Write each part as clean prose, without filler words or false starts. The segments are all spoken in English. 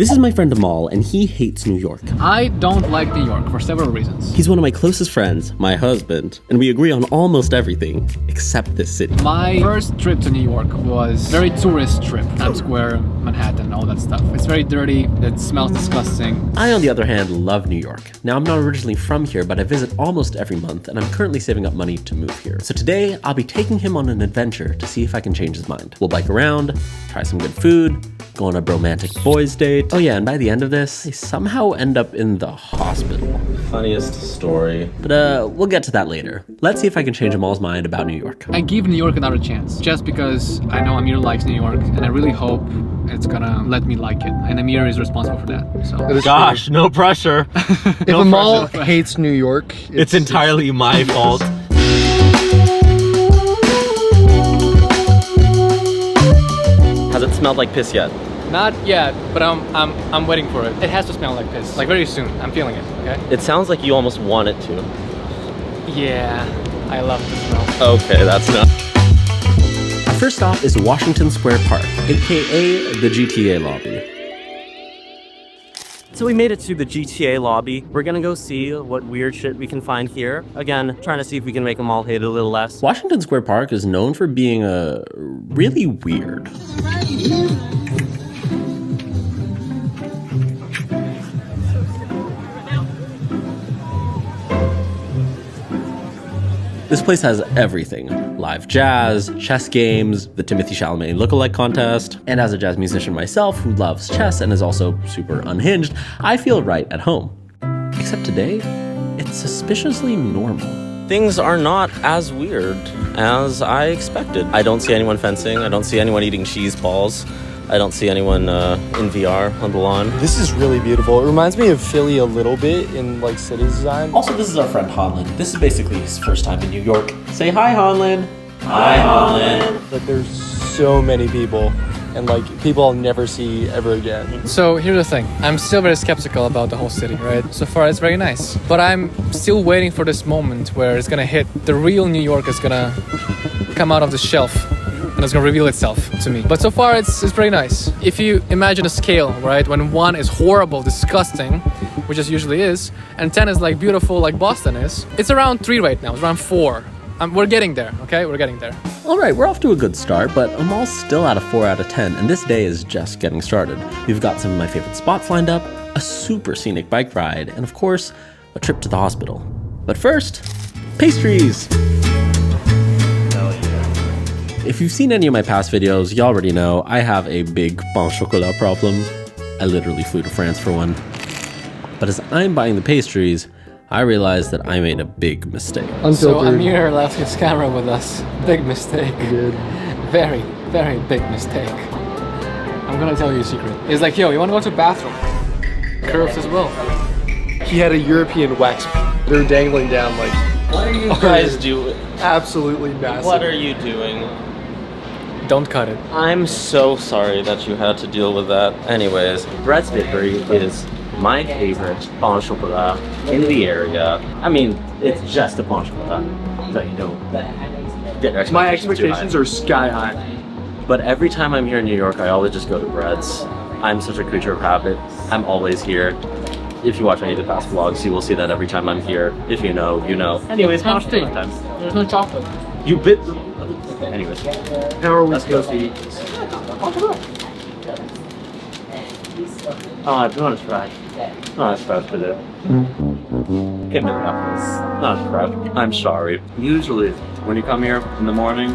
This is my friend Amal, and he hates New York. I don't like New York for several reasons. He's one of my closest friends, my husband, and we agree on almost everything except this city. My first trip to New York was a very tourist trip. Times Square, Manhattan, all that stuff. It's very dirty, it smells disgusting. I, on the other hand, love New York. Now, I'm not originally from here, but I visit almost every month, and I'm currently saving up money to move here. So today, I'll be taking him on an adventure to see if I can change his mind. We'll bike around, try some good food, go on a romantic boys date. Oh yeah, and by the end of this, they somehow end up in the hospital. Funniest story. But we'll get to that later. Let's see if I can change Amal's mind about New York. I give New York another chance, just because I know Amir likes New York, and I really hope it's gonna let me like it. And Amir is responsible for that. So. Gosh, no pressure. If Amal hates New York, it's entirely my fault. Has it smelled like piss yet? Not yet, but I'm waiting for it. It has to smell like piss, like very soon. I'm feeling it, okay? It sounds like you almost want it to. Yeah, I love the smell. Okay, that's not. Our first stop is Washington Square Park, aka the GTA lobby. So we made it to the GTA lobby. We're gonna go see what weird shit we can find here. Again, trying to see if we can make them all hate it a little less. Washington Square Park is known for being really weird. This place has everything. Live jazz, chess games, the Timothée Chalamet lookalike contest, and as a jazz musician myself who loves chess and is also super unhinged, I feel right at home. Except today, it's suspiciously normal. Things are not as weird as I expected. I don't see anyone fencing. I don't see anyone eating cheese balls. I don't see anyone in VR on the lawn. This is really beautiful. It reminds me of Philly a little bit in like city design. Also, this is our friend Hanlon. This is basically his first time in New York. Say hi, Hanlon. Hi, Hanlon. Like there's so many people and like people I'll never see ever again. So here's the thing. I'm still very skeptical about the whole city, right? So far it's very nice. But I'm still waiting for this moment where it's gonna hit. The real New York is gonna come out of the shelf. And it's gonna reveal itself to me. But so far it's very nice. If you imagine a scale, right? When 1 is horrible, disgusting, which it usually is, and 10 is like beautiful like Boston is, it's around 3 right now, it's around 4. We're getting there, okay? We're getting there. All right, we're off to a good start, but Amal's still at a 4 out of 10, and this day is just getting started. We've got some of my favorite spots lined up, a super scenic bike ride, and of course, a trip to the hospital. But first, pastries! If you've seen any of my past videos, you already know I have a big pain chocolat problem. I literally flew to France for one. But as I'm buying the pastries, I realized that I made a big mistake. So Amir left his camera with us. Big mistake. He did. Very, very big mistake. I'm gonna tell you a secret. It's like, yo, you wanna go to the bathroom? Curves as well. He had a European wax. They're dangling down like. What are you guys doing? Absolutely massive. What are you doing? Don't cut it. I'm so sorry that you had to deal with that. Anyways, Brett's Bakery is my favorite pain chocolat in the area. I mean, it's just a pain chocolat, so you know. My expectations are sky high. But every time I'm here in New York, I always just go to Brett's. I'm such a creature of habit. I'm always here. If you watch any of the past vlogs, you will see that every time I'm here. If you know, you know. Anyways, pain chocolat time. There's no chocolate. You bit. Anyways, How are we let's go. supposed to eat? Oh, do you want to try? Not as fresh with it. Give me that. Not as fresh. I'm sorry. Usually, when you come here in the morning,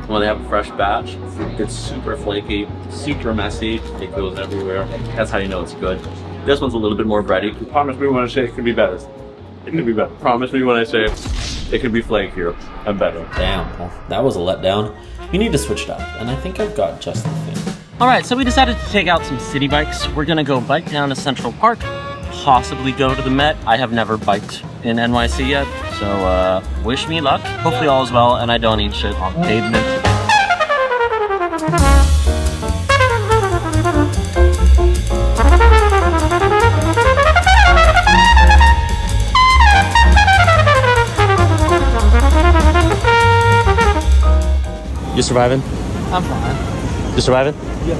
when they have a fresh batch, it's super flaky, super messy. It goes everywhere. That's how you know it's good. This one's a little bit more bready. Promise me when I say it could be better. It could be better. Promise me when I say it could be flakier and better. Damn, well, that was a letdown. You need to switch it up, and I think I've got just the thing. Alright, so we decided to take out some city bikes. We're gonna go bike down to Central Park, possibly go to the Met. I have never biked in NYC yet, so wish me luck. Hopefully all is well and I don't eat shit on pavement. You surviving? I'm fine. You surviving? Yeah.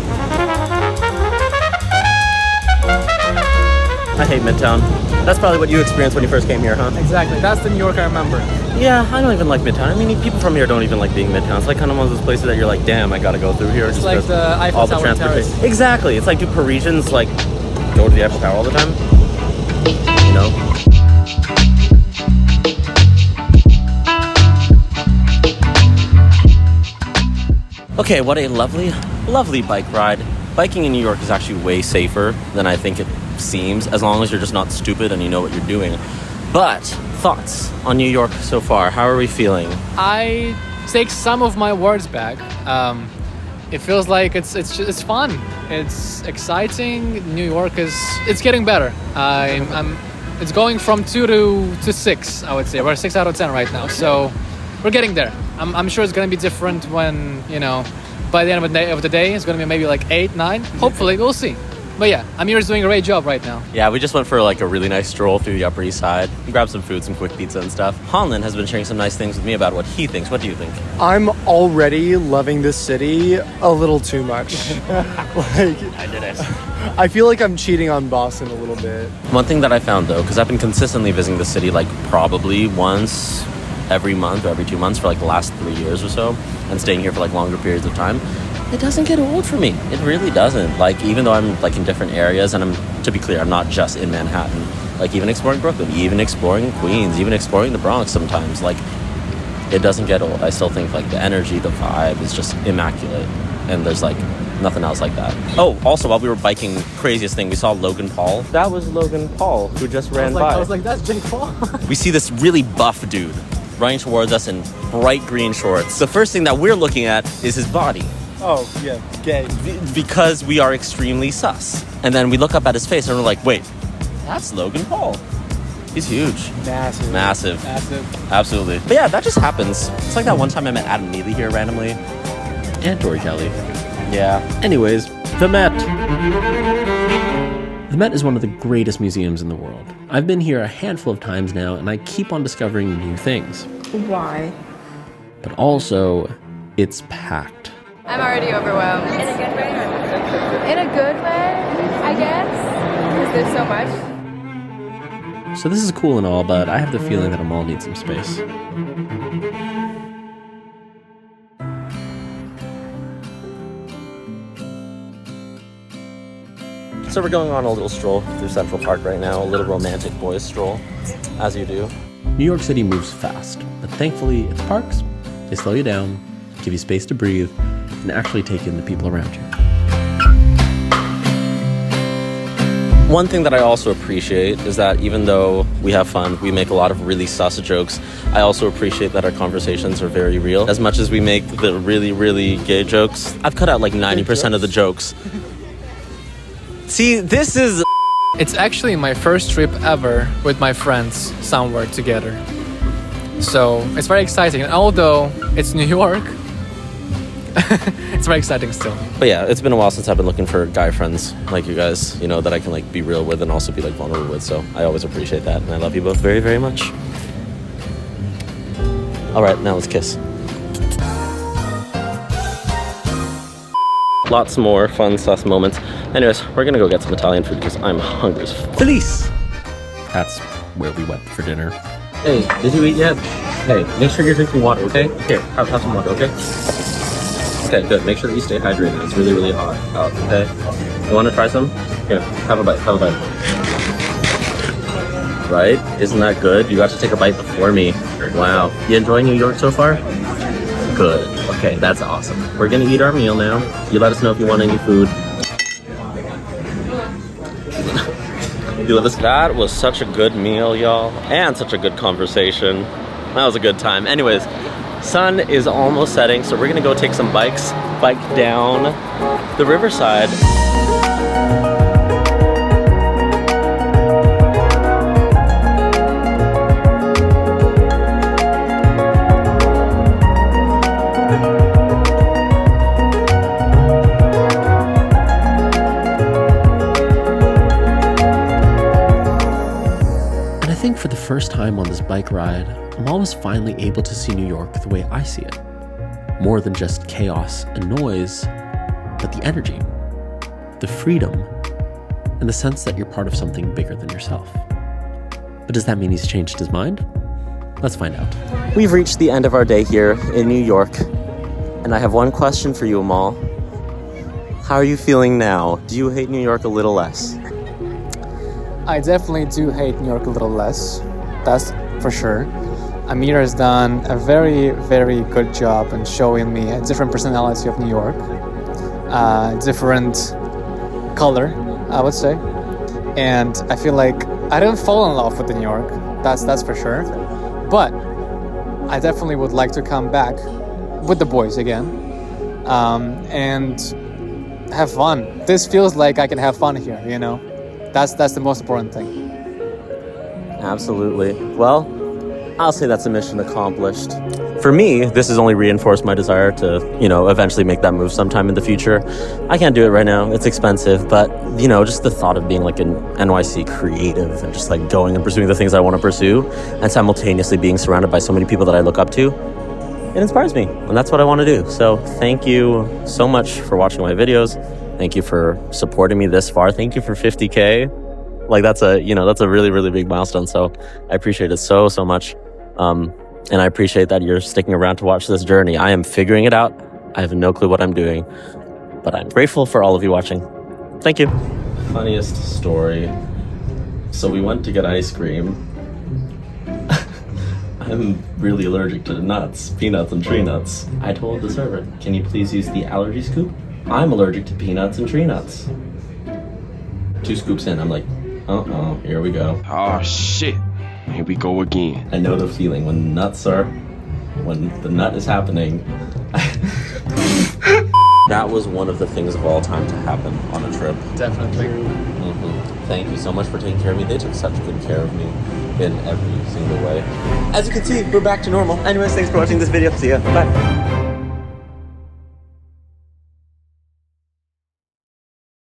I hate Midtown. That's probably what you experienced when you first came here, huh? Exactly. That's the New York I remember. Yeah, I don't even like Midtown. I mean, people from here don't even like being Midtown. It's like kind of one of those places that you're like, damn, I gotta go through here. It's just like 'cause the Eiffel Tower in Paris. Exactly. It's like, do Parisians like go to the Eiffel Tower all the time? You know? Okay, what a lovely, lovely bike ride. Biking in New York is actually way safer than I think it seems, as long as you're just not stupid and you know what you're doing. But thoughts on New York so far? How are we feeling? I take some of my words back. It feels like it's fun. It's exciting. New York it's getting better. It's going from 2 to 6. I would say we're 6 out of 10 right now. So we're getting there. I'm sure it's gonna be different when by the end of the day it's gonna be maybe like 8, 9. Hopefully we'll see. But yeah, Amir's doing a great job right now. Yeah, we just went for like a really nice stroll through the Upper East Side. We grabbed some food, some quick pizza and stuff. Holland has been sharing some nice things with me about what he thinks. What do you think? I'm already loving this city a little too much. Like, I did it. I feel like I'm cheating on Boston a little bit. One thing that I found though, because I've been consistently visiting the city like probably once every month or every 2 months for like the last 3 years or so, and staying here for like longer periods of time, it doesn't get old for me. It really doesn't. Like, even though I'm like in different areas, and to be clear, I'm not just in Manhattan, like even exploring Brooklyn, even exploring Queens, even exploring the Bronx sometimes, like it doesn't get old. I still think like the energy, the vibe is just immaculate, and there's like nothing else like that. Oh, also while we were biking, craziest thing, we saw Logan Paul. That was Logan Paul who just ran by. I was like, that's Jake Paul. We see this really buff dude running towards us in bright green shorts. The first thing that we're looking at is his body. Oh, yeah, gay. Because we are extremely sus. And then we look up at his face and we're like, wait, that's Logan Paul. He's huge. Massive. Absolutely. But yeah, that just happens. It's like that one time I met Adam Neely here randomly. And Tori Kelly. Yeah. Anyways, the Met. The Met is one of the greatest museums in the world. I've been here a handful of times now, and I keep on discovering new things. Why? But also, it's packed. I'm already overwhelmed. In a good way? In a good way, I guess. Because there's so much. So this is cool and all, but I have the feeling that Amal needs some space. So we're going on a little stroll through Central Park right now, a little romantic boys stroll, as you do. New York City moves fast, but thankfully its parks, they slow you down, give you space to breathe, and actually take in the people around you. One thing that I also appreciate is that even though we have fun, we make a lot of really sus jokes, I also appreciate that our conversations are very real. As much as we make the really, really gay jokes, I've cut out like 90% of the jokes. See, this is... It's actually my first trip ever with my friends somewhere together. So it's very exciting. And although it's New York, it's very exciting still. But yeah, it's been a while since I've been looking for guy friends like you guys, you know, that I can like be real with and also be like vulnerable with. So I always appreciate that. And I love you both very, very much. All right, now let's kiss. Lots more fun sus moments. Anyways, we're gonna go get some Italian food because I'm hungry as Felice! That's where we went for dinner. Hey, did you eat yet? Hey, make sure you're drinking water, okay? Here, have some water, okay? Okay, good. Make sure that you stay hydrated. It's really, really hot out, okay? You wanna try some? Here, have a bite, Right? Isn't that good? You got to take a bite before me. Wow. You enjoying New York so far? Good. Okay, that's awesome. We're gonna eat our meal now. You let us know if you want any food. That was such a good meal, y'all, and such a good conversation. That was a good time. Anyways, sun is almost setting, so we're gonna go take some bike down the riverside. For the first time on this bike ride, Amal was finally able to see New York the way I see it. More than just chaos and noise, but the energy, the freedom, and in the sense that you're part of something bigger than yourself. But does that mean he's changed his mind? Let's find out. We've reached the end of our day here in New York, and I have one question for you, Amal. How are you feeling now? Do you hate New York a little less? I definitely do hate New York a little less. That's for sure. Amir has done a very, very good job in showing me a different personality of New York, different color, I would say. And I feel like I didn't fall in love with New York. That's for sure. But I definitely would like to come back with the boys again, and have fun. This feels like I can have fun here, you know? That's the most important thing. Absolutely. Well, I'll say that's a mission accomplished. For me, this has only reinforced my desire to, eventually make that move sometime in the future. I can't do it right now. It's expensive, but, just the thought of being like an NYC creative and just like going and pursuing the things I want to pursue and simultaneously being surrounded by so many people that I look up to, it inspires me, and that's what I want to do. So thank you so much for watching my videos. Thank you for supporting me this far. Thank you for 50K. Like that's a really, really big milestone. So I appreciate it so much. And I appreciate that you're sticking around to watch this journey. I am figuring it out. I have no clue what I'm doing, but I'm grateful for all of you watching. Thank you. Funniest story. So we went to get ice cream. I'm really allergic to nuts, peanuts, and tree nuts. I told the server, can you please use the allergy scoop? I'm allergic to peanuts and tree nuts. 2 scoops in, I'm like, here we go. Oh shit, here we go again. I know the feeling when the nut is happening. That was one of the things of all time to happen on a trip. Definitely. Thank you so much for taking care of me. They took such good care of me in every single way. As you can see, we're back to normal. Anyways, thanks for watching this video. See ya. Bye.